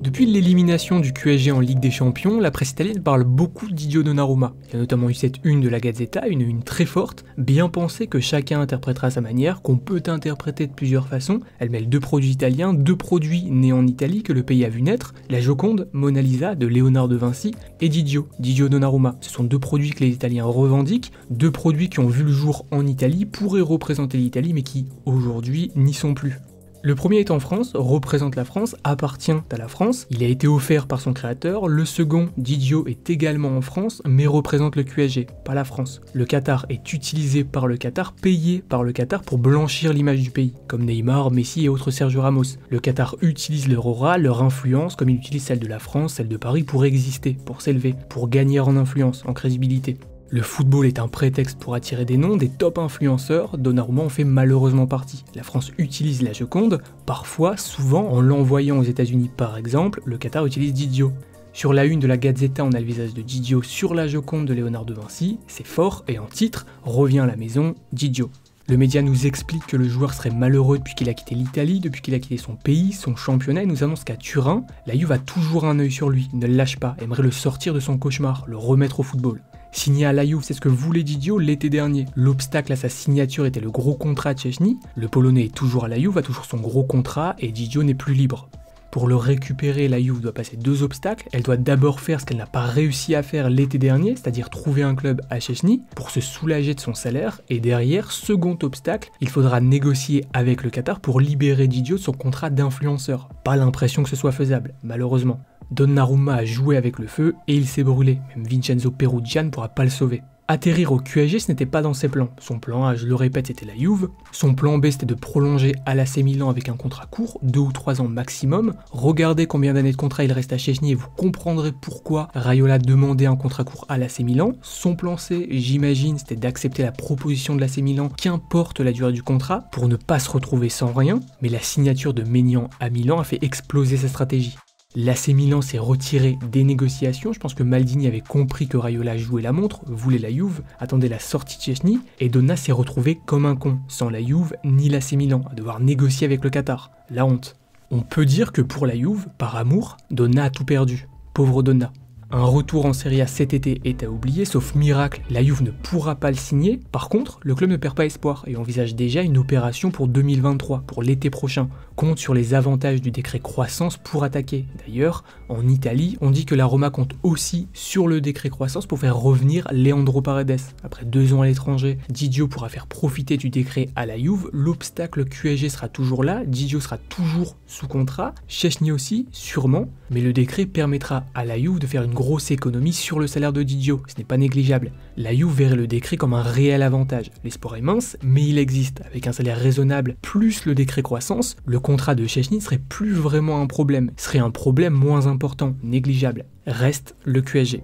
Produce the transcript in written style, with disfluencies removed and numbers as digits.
Depuis l'élimination du QSG en Ligue des Champions, la presse italienne parle beaucoup de Didio Donnarumma. Il y a notamment eu cette une de la Gazzetta, une une très forte, bien pensée que chacun interprétera à sa manière, qu'on peut interpréter de plusieurs façons. Elle mêle deux produits italiens, deux produits nés en Italie que le pays a vu naître, la Joconde, Mona Lisa de Léonard de Vinci et Didio Donnarumma. Ce sont deux produits que les Italiens revendiquent, deux produits qui ont vu le jour en Italie, pourraient représenter l'Italie mais qui aujourd'hui n'y sont plus. Le premier est en France, représente la France, appartient à la France, il a été offert par son créateur. Le second, Didio, est également en France, mais représente le QSG, pas la France. Le Qatar est utilisé par le Qatar, payé par le Qatar pour blanchir l'image du pays, comme Neymar, Messi et autres Sergio Ramos. Le Qatar utilise leur aura, leur influence, comme il utilise celle de la France, celle de Paris, pour exister, pour s'élever, pour gagner en influence, en crédibilité. Le football est un prétexte pour attirer des noms, des top influenceurs, Donnarumma en fait malheureusement partie. La France utilise la Joconde, parfois, souvent, en l'envoyant aux États-Unis par exemple, le Qatar utilise Didio. Sur la une de la Gazzetta, on a le visage de Didio sur la Joconde de Léonard de Vinci, c'est fort, et en titre, revient à la maison, Didio. Le média nous explique que le joueur serait malheureux depuis qu'il a quitté l'Italie, depuis qu'il a quitté son pays, son championnat, et nous annonce qu'à Turin, la Juve a toujours un œil sur lui, ne le lâche pas, aimerait le sortir de son cauchemar, le remettre au football. Signé à la Juve, c'est ce que voulait Didio l'été dernier. L'obstacle à sa signature était le gros contrat de Szczęsny. Le Polonais est toujours à la Juve, a toujours son gros contrat, et Didio n'est plus libre. Pour le récupérer, la Juve doit passer deux obstacles. Elle doit d'abord faire ce qu'elle n'a pas réussi à faire l'été dernier, c'est-à-dire trouver un club à Szczęsny pour se soulager de son salaire. Et derrière, second obstacle, il faudra négocier avec le Qatar pour libérer Didio de son contrat d'influenceur. Pas l'impression que ce soit faisable, malheureusement. Donnarumma a joué avec le feu et il s'est brûlé, même Vincenzo Peruggia ne pourra pas le sauver. Atterrir au QSG, ce n'était pas dans ses plans. Son plan A, je le répète, c'était la Juve. Son plan B, c'était de prolonger à l'AC Milan avec un contrat court, 2 ou 3 ans maximum. Regardez combien d'années de contrat il reste à Szczęsny et vous comprendrez pourquoi Raiola demandait un contrat court à l'AC Milan. Son plan C, j'imagine, c'était d'accepter la proposition de l'AC Milan, qu'importe la durée du contrat, pour ne pas se retrouver sans rien. Mais la signature de Maignan à Milan a fait exploser sa stratégie. L'AC Milan s'est retiré des négociations, je pense que Maldini avait compris que Raiola jouait la montre, voulait la Juve, attendait la sortie de Szczęsny, et Donna s'est retrouvé comme un con, sans la Juve ni l'AC Milan, à devoir négocier avec le Qatar. La honte. On peut dire que pour la Juve, par amour, Donna a tout perdu. Pauvre Donna. Un retour en Serie A cet été est à oublier, sauf miracle, la Juve ne pourra pas le signer. Par contre, le club ne perd pas espoir et envisage déjà une opération pour 2023, pour l'été prochain. Compte sur les avantages du décret croissance pour attaquer. D'ailleurs, en Italie, on dit que la Roma compte aussi sur le décret croissance pour faire revenir Leandro Paredes. Après 2 ans à l'étranger, Didio pourra faire profiter du décret à la Juve, l'obstacle QSG sera toujours là, Didio sera toujours sous contrat, Szczęsny aussi, sûrement, mais le décret permettra à la Juve de faire une grosse économie sur le salaire de Didio, ce n'est pas négligeable. La Juve verrait le décret comme un réel avantage. L'espoir est mince, mais il existe. Avec un salaire raisonnable plus le décret croissance, le contrat de Szczęsny serait plus vraiment un problème, serait un problème moins important, négligeable. Reste le QSG.